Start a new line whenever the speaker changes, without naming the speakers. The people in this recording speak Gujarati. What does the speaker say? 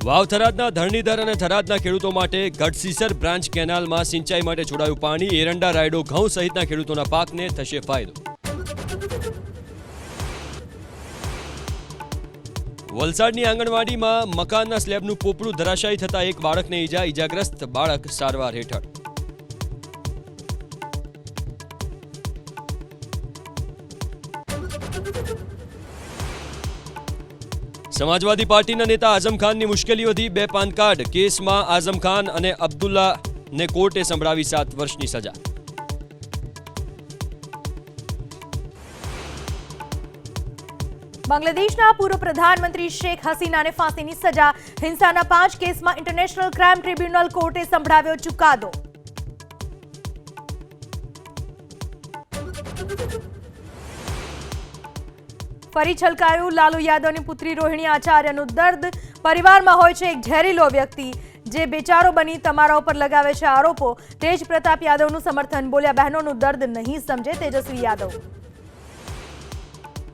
વાવ થરાદના ધરણીધર અને થરાદના ખેડૂતો માટે ગઢસીસર બ્રાન્ચ કેનાલમાં સિંચાઈ માટે છોડાયું પાણી. એરંડા, રાયડો, ઘઉં સહિતના ખેડૂતોના પાકને થશે ફાયદો. વલસાડની આંગણવાડીમાં મકાનના સ્લેબનું પોપડું ધરાશાયી થતા એક બાળકને ઈજાગ્રસ્ત બાળક સારવાર હેઠળ. સમાજવાદી પાર્ટીના નેતા આઝમ ખાનની મુશ્કેલી વધી. 2 પાન કાર્ડ કેસમાં આઝમ ખાન અને અબ્દુલ્લાને કોર્ટે સંભળાવી 7 વર્ષની સજા.
બાંગ્લાદેશના પૂર્વ પ્રધાનમંત્રી શેખ હસીનાને ફાંસીની સજા. હિંસાના 5 કેસમાં ઇન્ટરનેશનલ ક્રાઇમ ટ્રિબ્યુનલ કોર્ટે સંભળાવ્યો ચુકાદો. ફરી છલકાયું લાલુ યાદવની પુત્રી રોહિણી આચાર્યનું દર્દ. પરિવારમાં હોય છે એક ઝેરીલો વ્યક્તિ જે બેચારો બની તમારા ઉપર લગાવે છે આરોપો. તેજ પ્રતાપ યાદવનું સમર્થન. બોલ્યા, બહેનોનું દર્દ નહીં સમજે તેજસ્વી યાદવ.